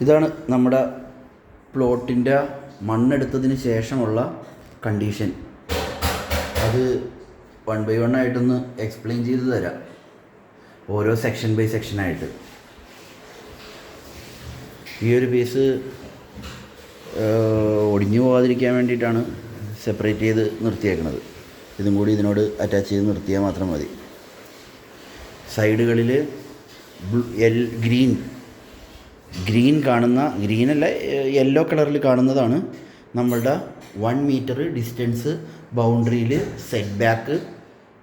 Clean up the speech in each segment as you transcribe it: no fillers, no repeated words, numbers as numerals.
ഇതാണ് നമ്മുടെ പ്ലോട്ടിൻ്റെ മണ്ണെടുത്തതിന് ശേഷമുള്ള കണ്ടീഷൻ. അത് 1 by 1 ആയിട്ടൊന്ന് എക്സ്പ്ലെയിൻ ചെയ്ത് തരാം, ഓരോ സെക്ഷൻ ബൈ സെക്ഷനായിട്ട്. ഈ ഒരു പീസ് ഒടിഞ്ഞു പോകാതിരിക്കാൻ വേണ്ടിയിട്ടാണ് സെപ്പറേറ്റ് ചെയ്ത് നിർത്തിയേക്കുന്നത്. ഇതും കൂടി ഇതിനോട് അറ്റാച്ച് ചെയ്ത് നിർത്തിയാൽ മാത്രം മതി. സൈഡുകളിൽ ഗ്രീൻ കാണുന്ന, ഗ്രീനല്ല യെല്ലോ കളറിൽ കാണുന്നതാണ് നമ്മളുടെ 1 മീറ്റർ ഡിസ്റ്റൻസ് ബൗണ്ടറിയിൽ സെറ്റ് ബാക്ക്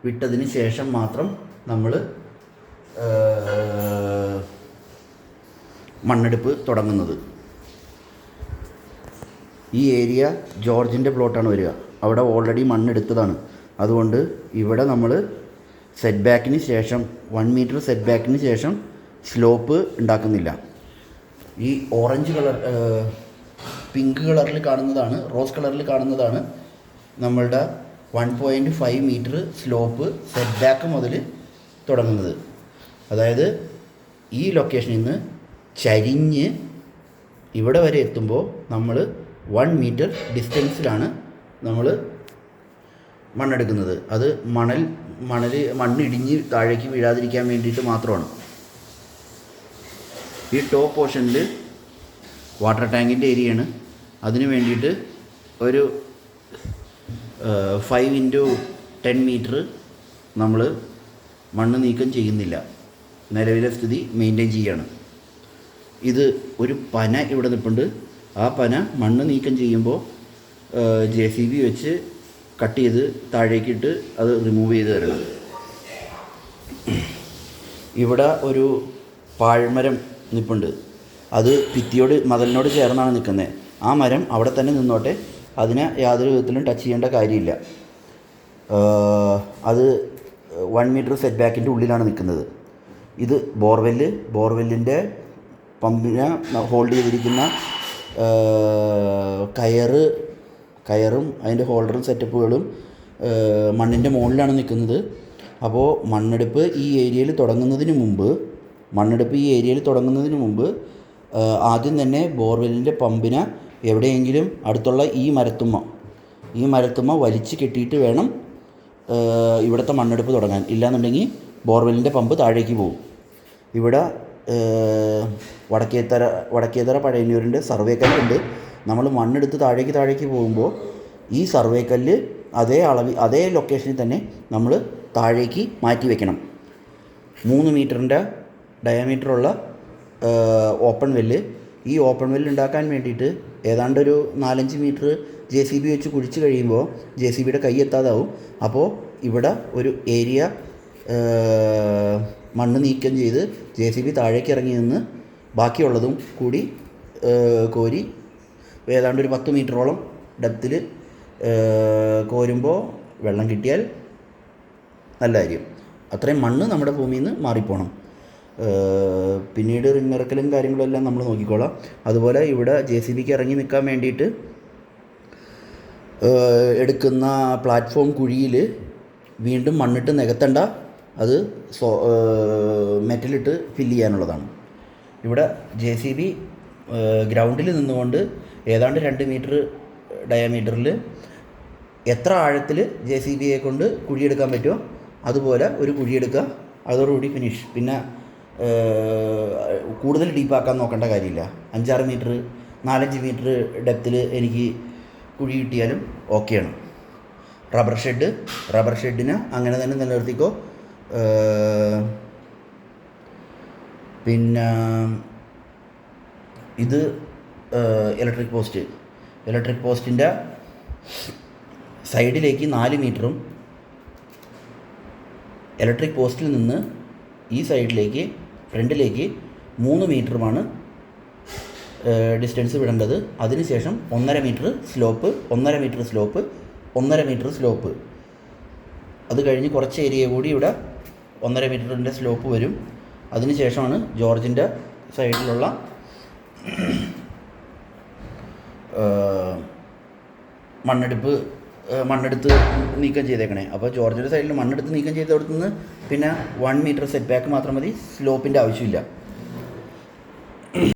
വിട്ടതിന് ശേഷം മാത്രം നമ്മൾ മണ്ണെടുപ്പ് തുടങ്ങുന്നത്. ഈ ഏരിയ ജോർജിൻ്റെ പ്ലോട്ടാണ് വരിക. അവിടെ ഓൾറെഡി മണ്ണെടുത്തതാണ്. അതുകൊണ്ട് ഇവിടെ നമ്മൾ സെറ്റ് ബാക്കിന് ശേഷം 1 മീറ്റർ സെറ്റ് ബാക്കിന് ശേഷം സ്ലോപ്പ് ഉണ്ടാക്കുന്നില്ല. ഈ ഓറഞ്ച് കളർ, പിങ്ക് കളറിൽ കാണുന്നതാണ്, റോസ് കളറിൽ കാണുന്നതാണ് നമ്മളുടെ 1.5 മീറ്റർ സ്ലോപ്പ് സെറ്റ് ബാക്ക് മുതൽ തുടങ്ങുന്നത്. അതായത് ഈ ലൊക്കേഷനിൽ നിന്ന് ചരിഞ്ഞ് ഇവിടെ വരെ എത്തുമ്പോൾ നമ്മൾ 1 മീറ്റർ ഡിസ്റ്റൻസിലാണ് നമ്മൾ മണ്ണെടുക്കുന്നത്. അത് മണ്ണിടിഞ്ഞ് താഴേക്ക് വീഴാതിരിക്കാൻ വേണ്ടിയിട്ട് മാത്രമാണ്. ഈ ടോപ്പ് പോർഷനിൽ വാട്ടർ ടാങ്കിൻ്റെ ഏരിയയാണ്. അതിന് വേണ്ടിയിട്ട് ഒരു 5 into 10 മീറ്റർ നമ്മൾ മണ്ണ് നീക്കം ചെയ്യുന്നില്ല. നിലവിലെ സ്ഥിതി മെയിൻറ്റെയിൻ ചെയ്യാണ്. ഇത് ഒരു പന ഇവിടെ നിൽപ്പുണ്ട്. ആ പന മണ്ണ് നീക്കം ചെയ്യുമ്പോൾ JCB വെച്ച് കട്ട് ചെയ്ത് താഴേക്കിട്ട് അത് റിമൂവ് ചെയ്ത് തരണം. ഇവിടെ ഒരു പാഴ്മരം നിൽപ്പുണ്ട്. അത് ഭിത്തിയോട് മതിലിനോട് ചേർന്നാണ് നിൽക്കുന്നത്. ആ മരം അവിടെ തന്നെ നിന്നോട്ടെ, അതിനെ യാതൊരു വിധത്തിലും ടച്ച് ചെയ്യേണ്ട കാര്യമില്ല. അത് 1 മീറ്റർ സെറ്റ് ബാക്കിൻ്റെ ഉള്ളിലാണ് നിൽക്കുന്നത്. ഇത് ബോർവെല്ലിൻ്റെ പമ്പിനെ ഹോൾഡ് ചെയ്തിരിക്കുന്ന കയറും അതിൻ്റെ ഹോൾഡറും സെറ്റപ്പുകളും മണ്ണിൻ്റെ മുകളിലാണ് നിൽക്കുന്നത്. അപ്പോൾ മണ്ണെടുപ്പ് ഈ ഏരിയയിൽ തുടങ്ങുന്നതിന് മുമ്പ് ആദ്യം തന്നെ ബോർവെല്ലിൻ്റെ പമ്പിനെ എവിടെയെങ്കിലും അടുത്തുള്ള ഈ മരത്തുമ്മ വലിച്ച് കെട്ടിയിട്ട് വേണം ഇവിടുത്തെ മണ്ണെടുപ്പ് തുടങ്ങാൻ. ഇല്ലാന്നുണ്ടെങ്കിൽ ബോർവെല്ലിൻ്റെ പമ്പ് താഴേക്ക് പോകും. ഇവിടെ വടക്കേത്തറ പഴയന്നൂരിൻ്റെ സർവേ കല്ലുണ്ട്. നമ്മൾ മണ്ണെടുത്ത് താഴേക്ക് പോകുമ്പോൾ ഈ സർവേ കല്ല് അതേ ലൊക്കേഷനിൽ തന്നെ നമ്മൾ താഴേക്ക് മാറ്റി വയ്ക്കണം. 3 മീറ്ററിൻ്റെ ഡയമീറ്ററുള്ള ഓപ്പൺ വെല്ല്. ഈ ഓപ്പൺ വെല്ല് ഉണ്ടാക്കാൻ വേണ്ടിയിട്ട് ഏതാണ്ടൊരു 4-5 മീറ്റർ JCB വെച്ച് കുഴിച്ച് കഴിയുമ്പോൾ JCBയുടെ കൈ എത്താതാവും. അപ്പോൾ ഇവിടെ ഒരു ഏരിയ മണ്ണ് നീക്കം ചെയ്ത് JCB താഴേക്ക് ഇറങ്ങി നിന്ന് ബാക്കിയുള്ളതും കൂടി കോരി ഏതാണ്ടൊരു 10 മീറ്ററോളം ഡെപ്തിൽ കോരുമ്പോൾ വെള്ളം കിട്ടിയാൽ നല്ല കാര്യം. അത്രയും മണ്ണ് നമ്മുടെ ഭൂമിയിൽ നിന്ന് മാറിപ്പോണം. പിന്നീട് റിങ്ങിറക്കലും കാര്യങ്ങളും എല്ലാം നമ്മൾ നോക്കിക്കോളാം. അതുപോലെ ഇവിടെ JCBക്ക് ഇറങ്ങി നിൽക്കാൻ വേണ്ടിയിട്ട് എടുക്കുന്ന പ്ലാറ്റ്ഫോം കുഴിയിൽ വീണ്ടും മണ്ണിട്ട് നികത്തണ്ട, അത് മെറ്റലിട്ട് ഫില്ല് ചെയ്യാനുള്ളതാണ്. ഇവിടെ JCB ഗ്രൗണ്ടിൽ നിന്നുകൊണ്ട് ഏതാണ്ട് 2 മീറ്റർ ഡയമീറ്ററിൽ എത്ര ആഴത്തിൽ JCBയെ കൊണ്ട് കുഴിയെടുക്കാൻ പറ്റുമോ അതുപോലെ ഒരു കുഴിയെടുക്കുക. അതോടുകൂടി ഫിനിഷ്. പിന്നെ കൂടുതൽ ഡീപ്പാക്കാൻ നോക്കേണ്ട കാര്യമില്ല. 5-6 മീറ്റർ 4-5 മീറ്റർ ഡെപ്തിൽ എനിക്ക് കുഴി കിട്ടിയാലും ഓക്കെയാണ്. റബ്ബർ ഷെഡിന് അങ്ങനെ തന്നെ നിലനിർത്തിക്കോ. പിന്നെ ഇത് ഇലക്ട്രിക് പോസ്റ്റിൻ്റെ സൈഡിലേക്ക് 4 മീറ്ററും ഇലക്ട്രിക് പോസ്റ്റിൽ നിന്ന് ഈ സൈഡിലേക്ക് ഫ്രണ്ടിലേക്ക് 3 മീറ്ററുമാണ് ഡിസ്റ്റൻസ് വിടേണ്ടത്. അതിനുശേഷം 1.5 മീറ്റർ സ്ലോപ്പ്. അത് കഴിഞ്ഞ് കുറച്ച് ഏരിയ കൂടി ഇവിടെ 1.5 മീറ്ററിൻ്റെ സ്ലോപ്പ് വരും. അതിനുശേഷമാണ് ജോർജിൻ്റെ സൈഡിലുള്ള മണ്ണെടുത്ത് നീക്കം ചെയ്തേക്കണേ. അപ്പോൾ ജോർജിൻ്റെ സൈഡിൽ മണ്ണെടുത്ത് നീക്കം ചെയ്തോടത്തുനിന്ന് പിന്നെ 1 മീറ്റർ സെറ്റ് ബാക്ക് മാത്രം മതി, സ്ലോപ്പിൻ്റെ ആവശ്യമില്ല.